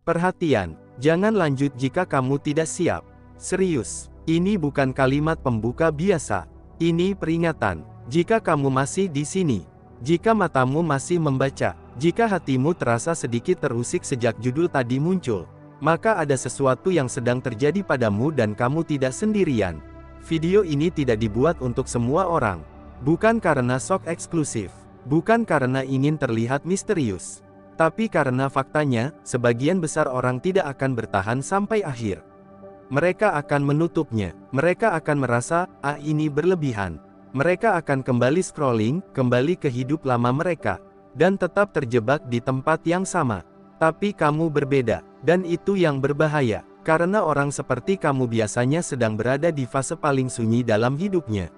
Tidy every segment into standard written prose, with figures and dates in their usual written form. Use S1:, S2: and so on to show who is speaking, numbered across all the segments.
S1: Perhatian, jangan lanjut jika kamu tidak siap. Serius, ini bukan kalimat pembuka biasa. Ini peringatan. Jika kamu masih di sini, jika matamu masih membaca, jika hatimu terasa sedikit terusik sejak judul tadi muncul, maka ada sesuatu yang sedang terjadi padamu dan kamu tidak sendirian. Video ini tidak dibuat untuk semua orang. Bukan karena sok eksklusif. Bukan karena ingin terlihat misterius. Tapi karena faktanya, sebagian besar orang tidak akan bertahan sampai akhir. Mereka akan menutupnya. Mereka akan merasa, ini berlebihan. Mereka akan kembali scrolling, kembali ke hidup lama mereka. Dan tetap terjebak di tempat yang sama. Tapi kamu berbeda. Dan itu yang berbahaya. Karena orang seperti kamu biasanya sedang berada di fase paling sunyi dalam hidupnya.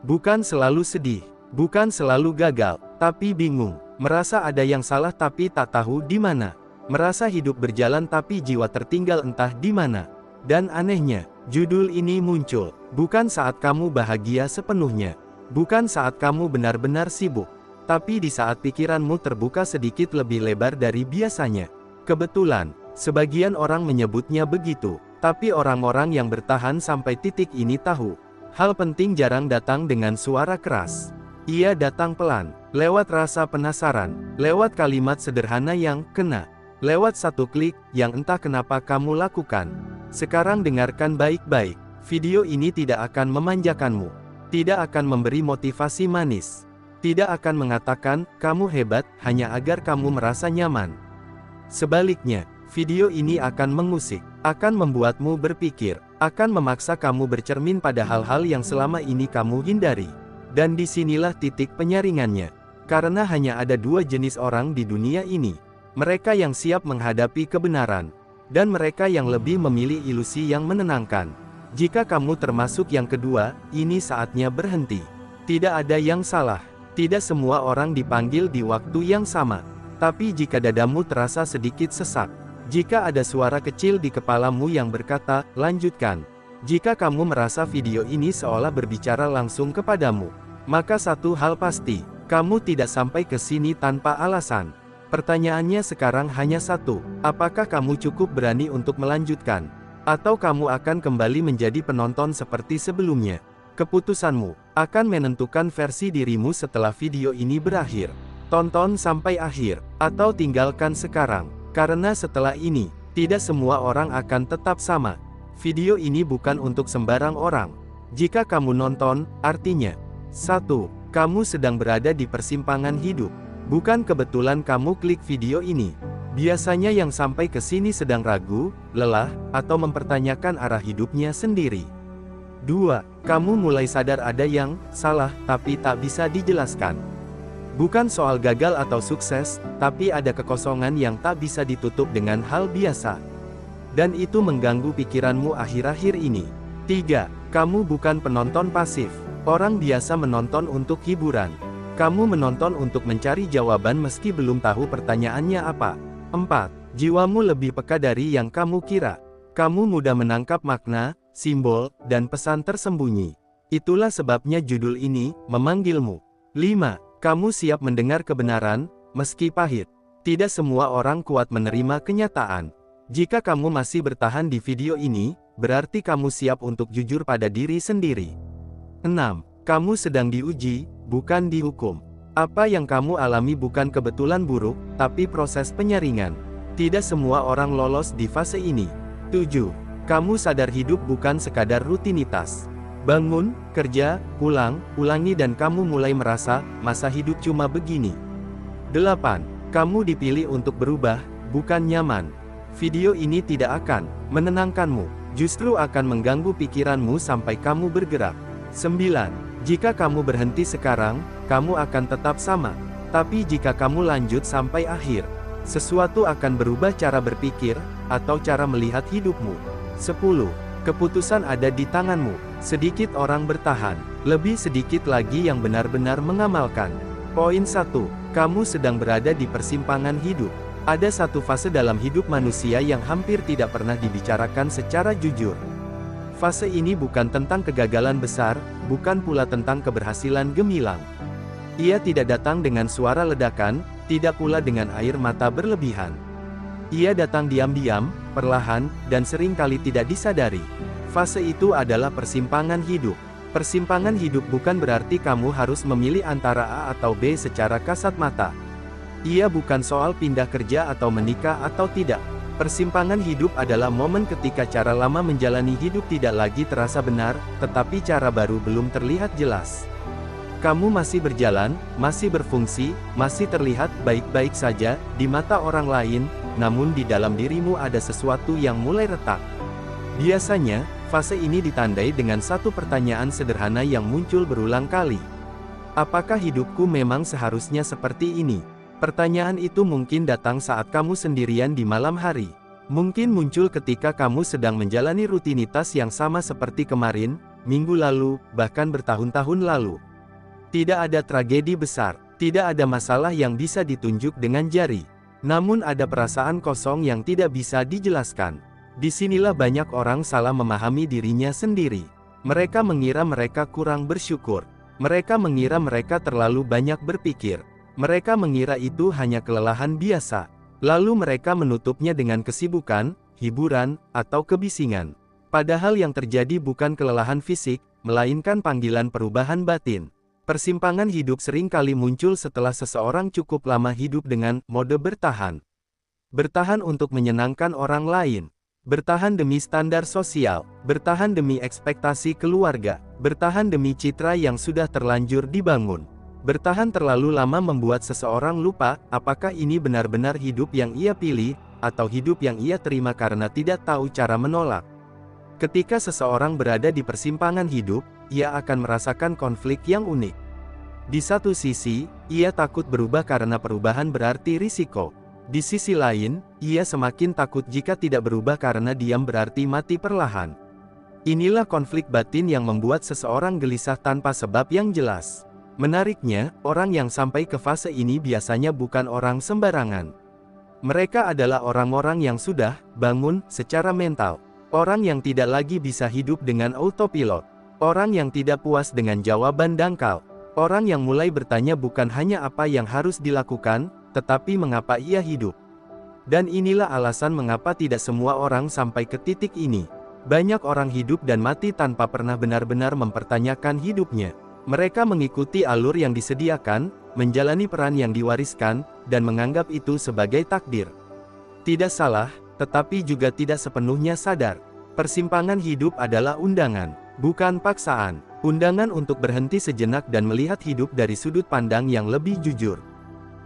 S1: Bukan selalu sedih. Bukan selalu gagal. Tapi bingung. Merasa ada yang salah tapi tak tahu di mana. Merasa hidup berjalan tapi jiwa tertinggal entah di mana. Dan anehnya, judul ini muncul bukan saat kamu bahagia sepenuhnya. Bukan saat kamu benar-benar sibuk. Tapi di saat pikiranmu terbuka sedikit lebih lebar dari biasanya. Kebetulan, sebagian orang menyebutnya begitu. Tapi orang-orang yang bertahan sampai titik ini tahu. Hal penting jarang datang dengan suara keras. Ia datang pelan, lewat rasa penasaran, lewat kalimat sederhana yang kena, lewat satu klik yang entah kenapa kamu lakukan. Sekarang dengarkan baik-baik. Video ini tidak akan memanjakanmu, tidak akan memberi motivasi manis, tidak akan mengatakan kamu hebat hanya agar kamu merasa nyaman. Sebaliknya, video ini akan mengusik, akan membuatmu berpikir, akan memaksa kamu bercermin pada hal-hal yang selama ini kamu hindari. Dan disinilah titik penyaringannya. Karena hanya ada dua jenis orang di dunia ini. Mereka yang siap menghadapi kebenaran. Dan mereka yang lebih memilih ilusi yang menenangkan. Jika kamu termasuk yang kedua, ini saatnya berhenti. Tidak ada yang salah. Tidak semua orang dipanggil di waktu yang sama. Tapi jika dadamu terasa sedikit sesak, jika ada suara kecil di kepalamu yang berkata, lanjutkan. Jika kamu merasa video ini seolah berbicara langsung kepadamu, maka satu hal pasti, kamu tidak sampai ke sini tanpa alasan. Pertanyaannya sekarang hanya satu, apakah kamu cukup berani untuk melanjutkan? Atau kamu akan kembali menjadi penonton seperti sebelumnya? Keputusanmu akan menentukan versi dirimu setelah video ini berakhir. Tonton sampai akhir, atau tinggalkan sekarang. Karena setelah ini, tidak semua orang akan tetap sama. Video ini bukan untuk sembarang orang. Jika kamu nonton, artinya 1. Kamu sedang berada di persimpangan hidup. Bukan kebetulan kamu klik video ini. Biasanya yang sampai ke sini sedang ragu, lelah, atau mempertanyakan arah hidupnya sendiri. 2. Kamu mulai sadar ada yang salah, tapi tak bisa dijelaskan. Bukan soal gagal atau sukses, tapi ada kekosongan yang tak bisa ditutup dengan hal biasa. Dan itu mengganggu pikiranmu akhir-akhir ini. 3. Kamu bukan penonton pasif. Orang biasa menonton untuk hiburan. Kamu menonton untuk mencari jawaban meski belum tahu pertanyaannya apa. 4. Jiwamu lebih peka dari yang kamu kira. Kamu mudah menangkap makna, simbol, dan pesan tersembunyi. Itulah sebabnya judul ini memanggilmu. 5. Kamu siap mendengar kebenaran, meski pahit. Tidak semua orang kuat menerima kenyataan. Jika kamu masih bertahan di video ini, berarti kamu siap untuk jujur pada diri sendiri. 6. Kamu sedang diuji, bukan dihukum. Apa yang kamu alami bukan kebetulan buruk, tapi proses penyaringan. Tidak semua orang lolos di fase ini. 7. Kamu sadar hidup bukan sekadar rutinitas. Bangun, kerja, pulang, ulangi dan kamu mulai merasa, masa hidup cuma begini. 8. Kamu dipilih untuk berubah, bukan nyaman. Video ini tidak akan menenangkanmu, justru akan mengganggu pikiranmu sampai kamu bergerak. 9. Jika kamu berhenti sekarang, kamu akan tetap sama. Tapi jika kamu lanjut sampai akhir, sesuatu akan berubah cara berpikir, atau cara melihat hidupmu. 10. Keputusan ada di tanganmu. Sedikit orang bertahan, lebih sedikit lagi yang benar-benar mengamalkan. Poin 1. Kamu sedang berada di persimpangan hidup. Ada satu fase dalam hidup manusia yang hampir tidak pernah dibicarakan secara jujur. Fase ini bukan tentang kegagalan besar, bukan pula tentang keberhasilan gemilang. Ia tidak datang dengan suara ledakan, tidak pula dengan air mata berlebihan. Ia datang diam-diam, perlahan, dan sering kali tidak disadari. Fase itu adalah persimpangan hidup. Persimpangan hidup bukan berarti kamu harus memilih antara A atau B secara kasat mata. Ia bukan soal pindah kerja atau menikah atau tidak. Persimpangan hidup adalah momen ketika cara lama menjalani hidup tidak lagi terasa benar, tetapi cara baru belum terlihat jelas. Kamu masih berjalan, masih berfungsi, masih terlihat baik-baik saja di mata orang lain, namun di dalam dirimu ada sesuatu yang mulai retak. Biasanya, fase ini ditandai dengan satu pertanyaan sederhana yang muncul berulang kali. Apakah hidupku memang seharusnya seperti ini? Pertanyaan itu mungkin datang saat kamu sendirian di malam hari. Mungkin muncul ketika kamu sedang menjalani rutinitas yang sama seperti kemarin, minggu lalu, bahkan bertahun-tahun lalu. Tidak ada tragedi besar, tidak ada masalah yang bisa ditunjuk dengan jari. Namun ada perasaan kosong yang tidak bisa dijelaskan. Disinilah banyak orang salah memahami dirinya sendiri. Mereka mengira mereka kurang bersyukur. Mereka mengira mereka terlalu banyak berpikir. Mereka mengira itu hanya kelelahan biasa. Lalu mereka menutupnya dengan kesibukan, hiburan, atau kebisingan. Padahal yang terjadi bukan kelelahan fisik, melainkan panggilan perubahan batin. Persimpangan hidup sering kali muncul setelah seseorang cukup lama hidup dengan mode bertahan. Bertahan untuk menyenangkan orang lain. Bertahan demi standar sosial. Bertahan demi ekspektasi keluarga. Bertahan demi citra yang sudah terlanjur dibangun. Bertahan terlalu lama membuat seseorang lupa, apakah ini benar-benar hidup yang ia pilih, atau hidup yang ia terima karena tidak tahu cara menolak. Ketika seseorang berada di persimpangan hidup, ia akan merasakan konflik yang unik. Di satu sisi, ia takut berubah karena perubahan berarti risiko. Di sisi lain, ia semakin takut jika tidak berubah karena diam berarti mati perlahan. Inilah konflik batin yang membuat seseorang gelisah tanpa sebab yang jelas. Menariknya, orang yang sampai ke fase ini biasanya bukan orang sembarangan. Mereka adalah orang-orang yang sudah bangun secara mental. Orang yang tidak lagi bisa hidup dengan autopilot. Orang yang tidak puas dengan jawaban dangkal. Orang yang mulai bertanya bukan hanya apa yang harus dilakukan, tetapi mengapa ia hidup. Dan inilah alasan mengapa tidak semua orang sampai ke titik ini. Banyak orang hidup dan mati tanpa pernah benar-benar mempertanyakan hidupnya. Mereka mengikuti alur yang disediakan, menjalani peran yang diwariskan, dan menganggap itu sebagai takdir. Tidak salah, tetapi juga tidak sepenuhnya sadar. Persimpangan hidup adalah undangan, bukan paksaan. Undangan untuk berhenti sejenak dan melihat hidup dari sudut pandang yang lebih jujur.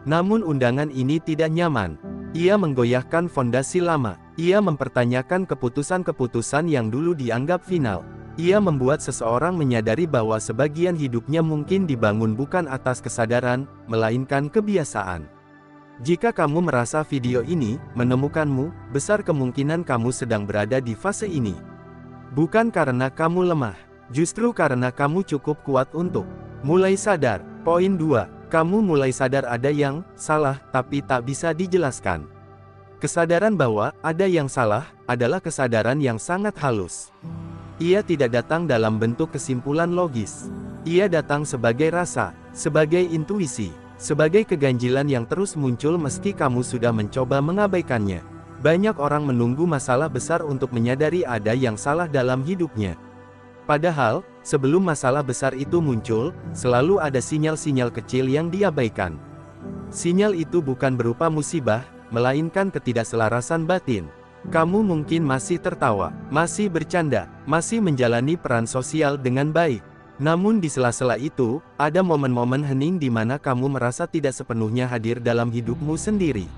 S1: Namun undangan ini tidak nyaman. Ia menggoyahkan fondasi lama. Ia mempertanyakan keputusan-keputusan yang dulu dianggap final. Ia membuat seseorang menyadari bahwa sebagian hidupnya mungkin dibangun bukan atas kesadaran, melainkan kebiasaan. Jika kamu merasa video ini menemukanmu, besar kemungkinan kamu sedang berada di fase ini. Bukan karena kamu lemah, justru karena kamu cukup kuat untuk mulai sadar. Poin 2. Kamu mulai sadar ada yang salah, tapi tak bisa dijelaskan. Kesadaran bahwa ada yang salah adalah kesadaran yang sangat halus. Ia tidak datang dalam bentuk kesimpulan logis. Ia datang sebagai rasa, sebagai intuisi, sebagai keganjilan yang terus muncul meski kamu sudah mencoba mengabaikannya. Banyak orang menunggu masalah besar untuk menyadari ada yang salah dalam hidupnya. Padahal, sebelum masalah besar itu muncul, selalu ada sinyal-sinyal kecil yang diabaikan. Sinyal itu bukan berupa musibah, melainkan ketidakselarasan batin. Kamu mungkin masih tertawa, masih bercanda, masih menjalani peran sosial dengan baik. Namun di sela-sela itu, ada momen-momen hening di mana kamu merasa tidak sepenuhnya hadir dalam hidupmu sendiri.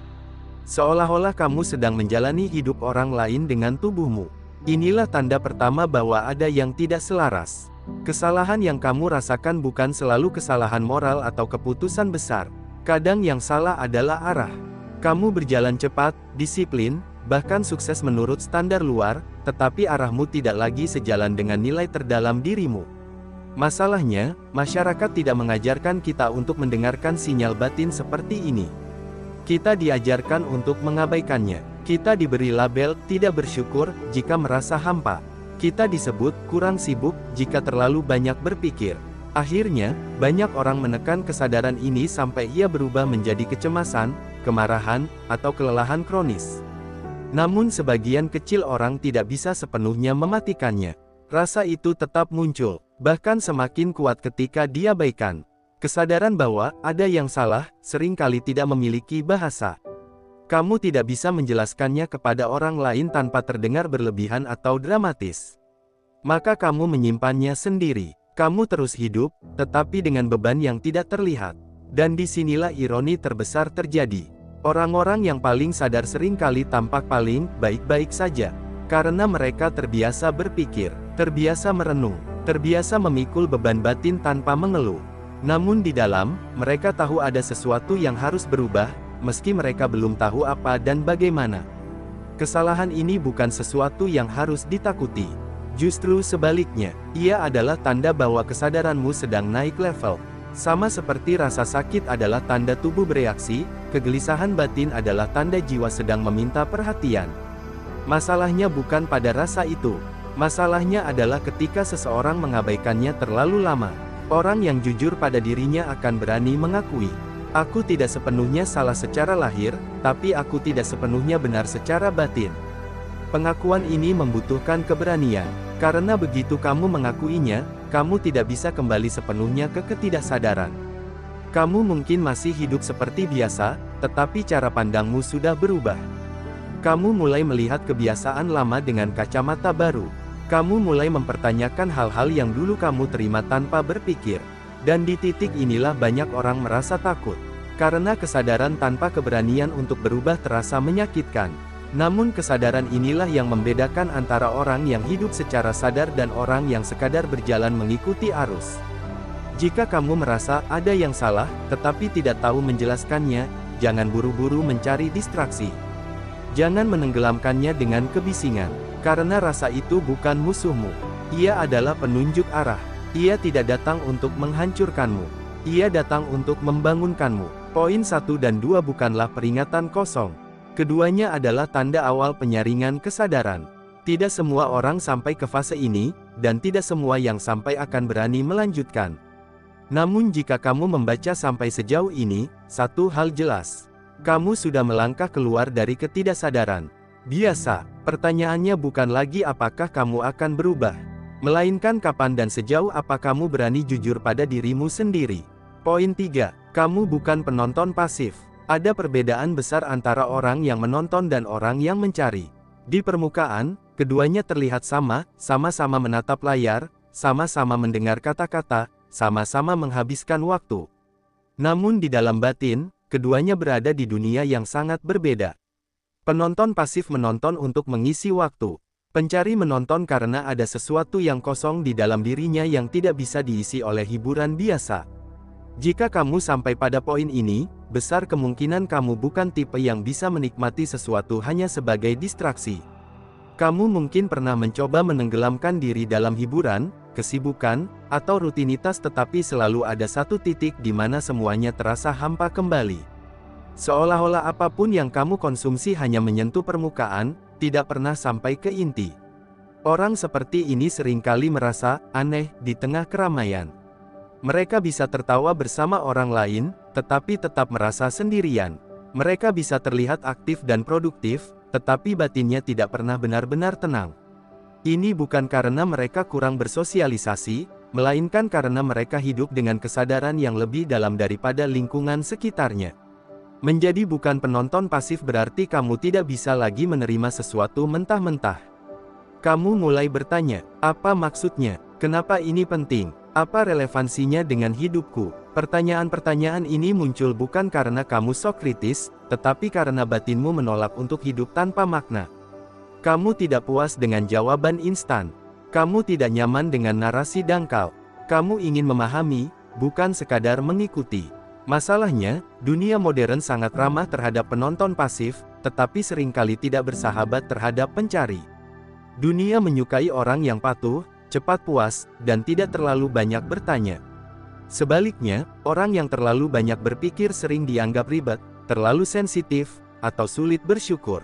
S1: Seolah-olah kamu sedang menjalani hidup orang lain dengan tubuhmu. Inilah tanda pertama bahwa ada yang tidak selaras. Kesalahan yang kamu rasakan bukan selalu kesalahan moral atau keputusan besar. Kadang yang salah adalah arah. Kamu berjalan cepat, disiplin, bahkan sukses menurut standar luar, tetapi arahmu tidak lagi sejalan dengan nilai terdalam dirimu. Masalahnya, masyarakat tidak mengajarkan kita untuk mendengarkan sinyal batin seperti ini. Kita diajarkan untuk mengabaikannya. Kita diberi label tidak bersyukur jika merasa hampa. Kita disebut kurang sibuk jika terlalu banyak berpikir. Akhirnya, banyak orang menekan kesadaran ini sampai ia berubah menjadi kecemasan, kemarahan, atau kelelahan kronis. Namun sebagian kecil orang tidak bisa sepenuhnya mematikannya. Rasa itu tetap muncul, bahkan semakin kuat ketika diabaikan. Kesadaran bahwa ada yang salah, seringkali tidak memiliki bahasa. Kamu tidak bisa menjelaskannya kepada orang lain tanpa terdengar berlebihan atau dramatis. Maka kamu menyimpannya sendiri. Kamu terus hidup, tetapi dengan beban yang tidak terlihat. Dan disinilah ironi terbesar terjadi. Orang-orang yang paling sadar seringkali tampak paling baik-baik saja. Karena mereka terbiasa berpikir, terbiasa merenung, terbiasa memikul beban batin tanpa mengeluh. Namun di dalam, mereka tahu ada sesuatu yang harus berubah, meski mereka belum tahu apa dan bagaimana. Kesalahan ini bukan sesuatu yang harus ditakuti. Justru sebaliknya, ia adalah tanda bahwa kesadaranmu sedang naik level. Sama seperti rasa sakit adalah tanda tubuh bereaksi, kegelisahan batin adalah tanda jiwa sedang meminta perhatian. Masalahnya bukan pada rasa itu. Masalahnya adalah ketika seseorang mengabaikannya terlalu lama. Orang yang jujur pada dirinya akan berani mengakui, "Aku tidak sepenuhnya salah secara lahir, tapi aku tidak sepenuhnya benar secara batin." Pengakuan ini membutuhkan keberanian, karena begitu kamu mengakuinya, kamu tidak bisa kembali sepenuhnya ke ketidaksadaran. Kamu mungkin masih hidup seperti biasa, tetapi cara pandangmu sudah berubah. Kamu mulai melihat kebiasaan lama dengan kacamata baru. Kamu mulai mempertanyakan hal-hal yang dulu kamu terima tanpa berpikir. Dan di titik inilah banyak orang merasa takut. Karena kesadaran tanpa keberanian untuk berubah terasa menyakitkan. Namun kesadaran inilah yang membedakan antara orang yang hidup secara sadar dan orang yang sekadar berjalan mengikuti arus. Jika kamu merasa ada yang salah, tetapi tidak tahu menjelaskannya, jangan buru-buru mencari distraksi. Jangan menenggelamkannya dengan kebisingan, karena rasa itu bukan musuhmu. Ia adalah penunjuk arah. Ia tidak datang untuk menghancurkanmu. Ia datang untuk membangunkanmu. Poin 1 dan 2 bukanlah peringatan kosong. Keduanya adalah tanda awal penyaringan kesadaran. Tidak semua orang sampai ke fase ini, dan tidak semua yang sampai akan berani melanjutkan. Namun jika kamu membaca sampai sejauh ini, satu hal jelas. Kamu sudah melangkah keluar dari ketidaksadaran. Biasa, pertanyaannya bukan lagi apakah kamu akan berubah, melainkan kapan dan sejauh apa kamu berani jujur pada dirimu sendiri. Poin 3. Kamu bukan penonton pasif. Ada perbedaan besar antara orang yang menonton dan orang yang mencari. Di permukaan, keduanya terlihat sama, sama-sama menatap layar, sama-sama mendengar kata-kata, sama-sama menghabiskan waktu. Namun di dalam batin, keduanya berada di dunia yang sangat berbeda. Penonton pasif menonton untuk mengisi waktu. Pencari menonton karena ada sesuatu yang kosong di dalam dirinya yang tidak bisa diisi oleh hiburan biasa. Jika kamu sampai pada poin ini, besar kemungkinan kamu bukan tipe yang bisa menikmati sesuatu hanya sebagai distraksi. Kamu mungkin pernah mencoba menenggelamkan diri dalam hiburan, kesibukan, atau rutinitas, tetapi selalu ada satu titik di mana semuanya terasa hampa kembali. Seolah-olah apapun yang kamu konsumsi hanya menyentuh permukaan, tidak pernah sampai ke inti. Orang seperti ini seringkali merasa aneh di tengah keramaian. Mereka bisa tertawa bersama orang lain, tetapi tetap merasa sendirian. Mereka bisa terlihat aktif dan produktif, tetapi batinnya tidak pernah benar-benar tenang. Ini bukan karena mereka kurang bersosialisasi, melainkan karena mereka hidup dengan kesadaran yang lebih dalam daripada lingkungan sekitarnya. Menjadi bukan penonton pasif berarti kamu tidak bisa lagi menerima sesuatu mentah-mentah. Kamu mulai bertanya, apa maksudnya? Kenapa ini penting? Apa relevansinya dengan hidupku? Pertanyaan-pertanyaan ini muncul bukan karena kamu sok kritis, tetapi karena batinmu menolak untuk hidup tanpa makna. Kamu tidak puas dengan jawaban instan. Kamu tidak nyaman dengan narasi dangkal. Kamu ingin memahami, bukan sekadar mengikuti. Masalahnya, dunia modern sangat ramah terhadap penonton pasif, tetapi seringkali tidak bersahabat terhadap pencari. Dunia menyukai orang yang patuh, cepat puas, dan tidak terlalu banyak bertanya. Sebaliknya, orang yang terlalu banyak berpikir sering dianggap ribet, terlalu sensitif, atau sulit bersyukur.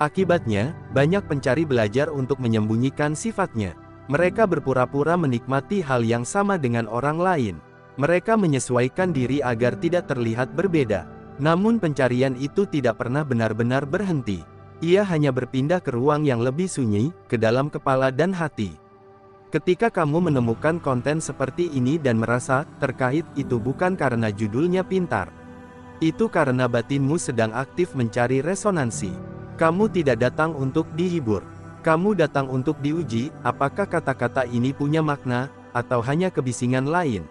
S1: Akibatnya, banyak pencari belajar untuk menyembunyikan sifatnya. Mereka berpura-pura menikmati hal yang sama dengan orang lain. Mereka menyesuaikan diri agar tidak terlihat berbeda. Namun pencarian itu tidak pernah benar-benar berhenti. Ia hanya berpindah ke ruang yang lebih sunyi, ke dalam kepala dan hati. Ketika kamu menemukan konten seperti ini dan merasa terkait, itu bukan karena judulnya pintar. Itu karena batinmu sedang aktif mencari resonansi. Kamu tidak datang untuk dihibur. Kamu datang untuk diuji, apakah kata-kata ini punya makna, atau hanya kebisingan lain.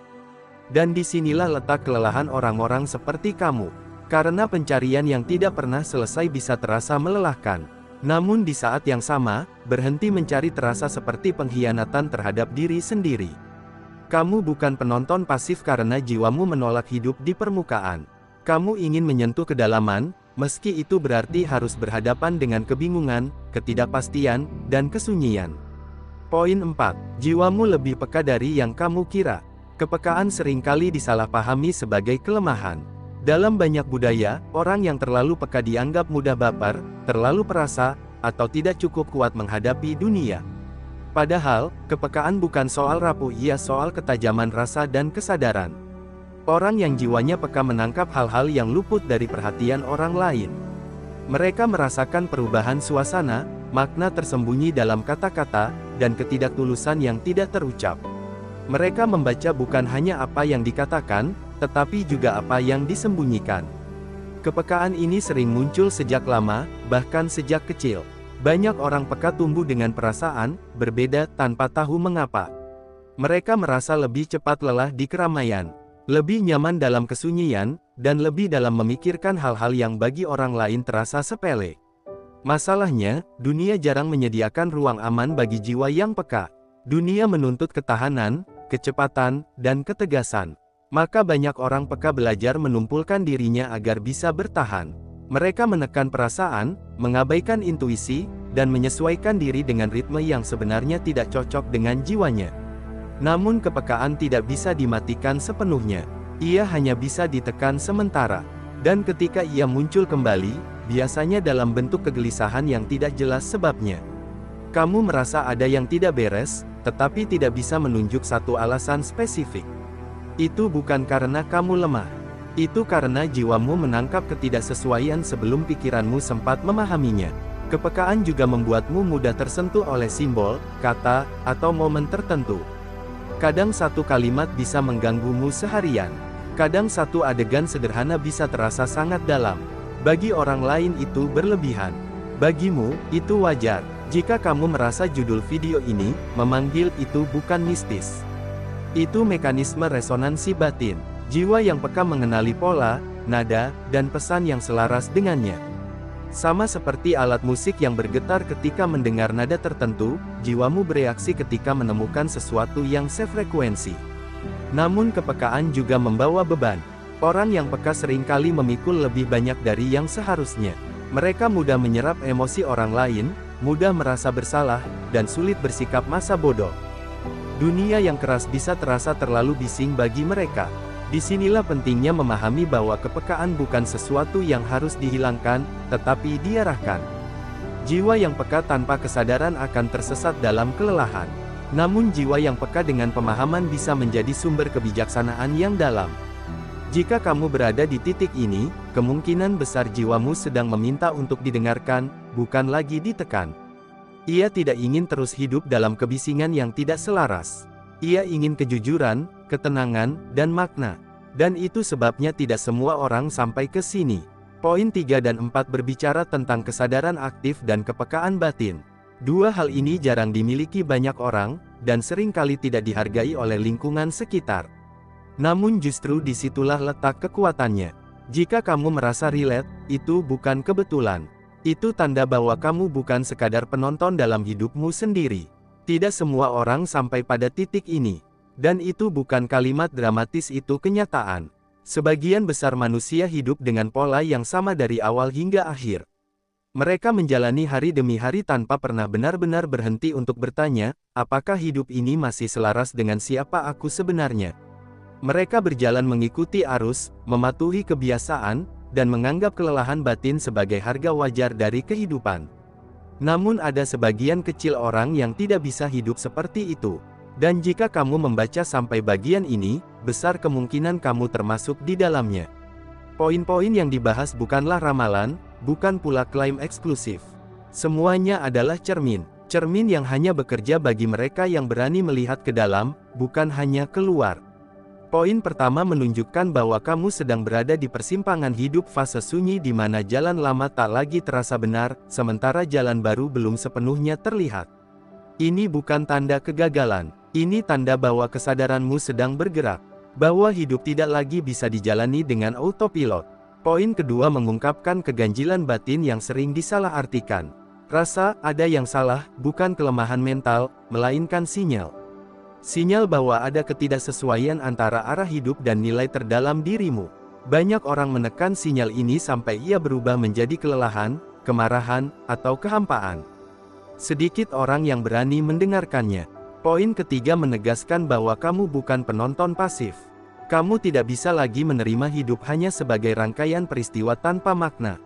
S1: Dan disinilah letak kelelahan orang-orang seperti kamu. Karena pencarian yang tidak pernah selesai bisa terasa melelahkan. Namun di saat yang sama, berhenti mencari terasa seperti pengkhianatan terhadap diri sendiri. Kamu bukan penonton pasif karena jiwamu menolak hidup di permukaan. Kamu ingin menyentuh kedalaman, meski itu berarti harus berhadapan dengan kebingungan, ketidakpastian, dan kesunyian. Poin 4. Jiwamu lebih peka dari yang kamu kira. Kepekaan seringkali disalahpahami sebagai kelemahan. Dalam banyak budaya, orang yang terlalu peka dianggap mudah baper, terlalu perasa, atau tidak cukup kuat menghadapi dunia. Padahal, kepekaan bukan soal rapuh, ia soal ketajaman rasa dan kesadaran. Orang yang jiwanya peka menangkap hal-hal yang luput dari perhatian orang lain. Mereka merasakan perubahan suasana, makna tersembunyi dalam kata-kata, dan ketidaktulusan yang tidak terucap. Mereka membaca bukan hanya apa yang dikatakan, tetapi juga apa yang disembunyikan. Kepekaan ini sering muncul sejak lama, bahkan sejak kecil. Banyak orang peka tumbuh dengan perasaan berbeda tanpa tahu mengapa. Mereka merasa lebih cepat lelah di keramaian, lebih nyaman dalam kesunyian, dan lebih dalam memikirkan hal-hal yang bagi orang lain terasa sepele. Masalahnya, dunia jarang menyediakan ruang aman bagi jiwa yang peka. Dunia menuntut ketahanan, kecepatan, dan ketegasan. Maka banyak orang peka belajar menumpulkan dirinya agar bisa bertahan. Mereka menekan perasaan, mengabaikan intuisi, dan menyesuaikan diri dengan ritme yang sebenarnya tidak cocok dengan jiwanya. Namun kepekaan tidak bisa dimatikan sepenuhnya. Ia hanya bisa ditekan sementara. Dan ketika ia muncul kembali, biasanya dalam bentuk kegelisahan yang tidak jelas sebabnya. Kamu merasa ada yang tidak beres, tetapi tidak bisa menunjuk satu alasan spesifik. Itu bukan karena kamu lemah. Itu karena jiwamu menangkap ketidaksesuaian sebelum pikiranmu sempat memahaminya. Kepekaan juga membuatmu mudah tersentuh oleh simbol, kata, atau momen tertentu. Kadang satu kalimat bisa mengganggumu seharian. Kadang satu adegan sederhana bisa terasa sangat dalam. Bagi orang lain itu berlebihan. Bagimu, itu wajar. Jika kamu merasa judul video ini memanggil, itu bukan mistis. Itu mekanisme resonansi batin. Jiwa yang peka mengenali pola, nada, dan pesan yang selaras dengannya. Sama seperti alat musik yang bergetar ketika mendengar nada tertentu, jiwamu bereaksi ketika menemukan sesuatu yang sefrekuensi. Namun kepekaan juga membawa beban. Orang yang peka seringkali memikul lebih banyak dari yang seharusnya. Mereka mudah menyerap emosi orang lain, mudah merasa bersalah, dan sulit bersikap masa bodoh. Dunia yang keras bisa terasa terlalu bising bagi mereka. Disinilah pentingnya memahami bahwa kepekaan bukan sesuatu yang harus dihilangkan, tetapi diarahkan. Jiwa yang peka tanpa kesadaran akan tersesat dalam kelelahan. Namun jiwa yang peka dengan pemahaman bisa menjadi sumber kebijaksanaan yang dalam. Jika kamu berada di titik ini, kemungkinan besar jiwamu sedang meminta untuk didengarkan, bukan lagi ditekan. Ia tidak ingin terus hidup dalam kebisingan yang tidak selaras. Ia ingin kejujuran, ketenangan, dan makna. Dan itu sebabnya tidak semua orang sampai ke sini. Poin 3 dan 4 berbicara tentang kesadaran aktif dan kepekaan batin. Dua hal ini jarang dimiliki banyak orang, dan seringkali tidak dihargai oleh lingkungan sekitar. Namun justru disitulah letak kekuatannya. Jika kamu merasa relate, itu bukan kebetulan. Itu tanda bahwa kamu bukan sekadar penonton dalam hidupmu sendiri. Tidak semua orang sampai pada titik ini. Dan itu bukan kalimat dramatis, itu kenyataan. Sebagian besar manusia hidup dengan pola yang sama dari awal hingga akhir. Mereka menjalani hari demi hari tanpa pernah benar-benar berhenti untuk bertanya, apakah hidup ini masih selaras dengan siapa aku sebenarnya? Mereka berjalan mengikuti arus, mematuhi kebiasaan, dan menganggap kelelahan batin sebagai harga wajar dari kehidupan. Namun ada sebagian kecil orang yang tidak bisa hidup seperti itu. Dan jika kamu membaca sampai bagian ini, besar kemungkinan kamu termasuk di dalamnya. Poin-poin yang dibahas bukanlah ramalan, bukan pula klaim eksklusif. Semuanya adalah cermin. Cermin yang hanya bekerja bagi mereka yang berani melihat ke dalam, bukan hanya keluar. Poin pertama menunjukkan bahwa kamu sedang berada di persimpangan hidup fase sunyi di mana jalan lama tak lagi terasa benar, sementara jalan baru belum sepenuhnya terlihat. Ini bukan tanda kegagalan. Ini tanda bahwa kesadaranmu sedang bergerak. Bahwa hidup tidak lagi bisa dijalani dengan autopilot. Poin kedua mengungkapkan keganjilan batin yang sering disalahartikan. Rasa ada yang salah, bukan kelemahan mental, melainkan sinyal. Sinyal bahwa ada ketidaksesuaian antara arah hidup dan nilai terdalam dirimu. Banyak orang menekan sinyal ini sampai ia berubah menjadi kelelahan, kemarahan, atau kehampaan. Sedikit orang yang berani mendengarkannya. Poin ketiga menegaskan bahwa kamu bukan penonton pasif. Kamu tidak bisa lagi menerima hidup hanya sebagai rangkaian peristiwa tanpa makna.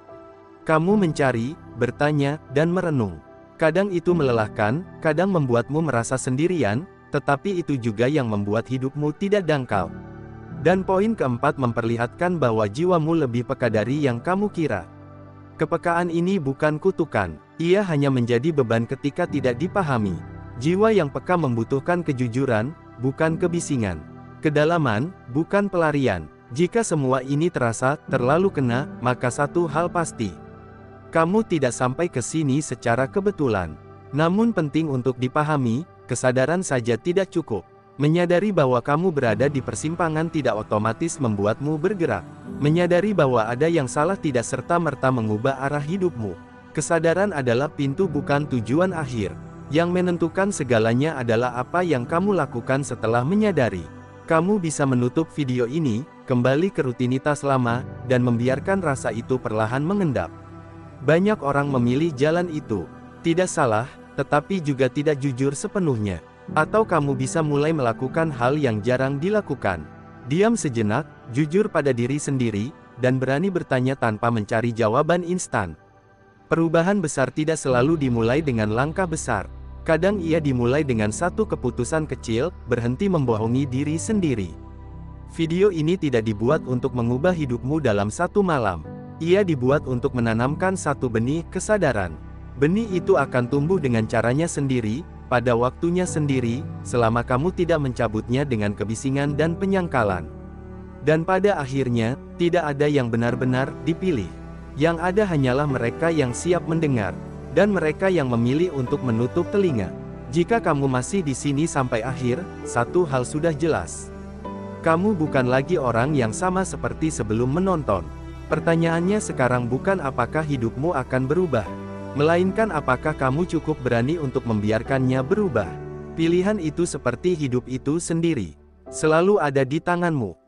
S1: Kamu mencari, bertanya, dan merenung. Kadang itu melelahkan, kadang membuatmu merasa sendirian, tetapi itu juga yang membuat hidupmu tidak dangkal. Dan poin keempat memperlihatkan bahwa jiwamu lebih peka dari yang kamu kira. Kepekaan ini bukan kutukan, ia hanya menjadi beban ketika tidak dipahami. Jiwa yang peka membutuhkan kejujuran, bukan kebisingan. Kedalaman, bukan pelarian. Jika semua ini terasa terlalu kena, maka satu hal pasti. Kamu tidak sampai ke sini secara kebetulan. Namun penting untuk dipahami, kesadaran saja tidak cukup. Menyadari bahwa kamu berada di persimpangan tidak otomatis membuatmu bergerak. Menyadari bahwa ada yang salah tidak serta-merta mengubah arah hidupmu. Kesadaran adalah pintu bukan tujuan akhir. Yang menentukan segalanya adalah apa yang kamu lakukan setelah menyadari. Kamu bisa menutup video ini, kembali ke rutinitas lama, dan membiarkan rasa itu perlahan mengendap. Banyak orang memilih jalan itu. Tidak salah, tetapi juga tidak jujur sepenuhnya. Atau kamu bisa mulai melakukan hal yang jarang dilakukan. Diam sejenak, jujur pada diri sendiri, dan berani bertanya tanpa mencari jawaban instan. Perubahan besar tidak selalu dimulai dengan langkah besar. Kadang ia dimulai dengan satu keputusan kecil, berhenti membohongi diri sendiri. Video ini tidak dibuat untuk mengubah hidupmu dalam satu malam. Ia dibuat untuk menanamkan satu benih kesadaran. Benih itu akan tumbuh dengan caranya sendiri, pada waktunya sendiri, selama kamu tidak mencabutnya dengan kebisingan dan penyangkalan. Dan pada akhirnya, tidak ada yang benar-benar dipilih. Yang ada hanyalah mereka yang siap mendengar, dan mereka yang memilih untuk menutup telinga. Jika kamu masih di sini sampai akhir, satu hal sudah jelas. Kamu bukan lagi orang yang sama seperti sebelum menonton. Pertanyaannya sekarang bukan apakah hidupmu akan berubah, melainkan apakah kamu cukup berani untuk membiarkannya berubah. Pilihan itu seperti hidup itu sendiri, selalu ada di tanganmu.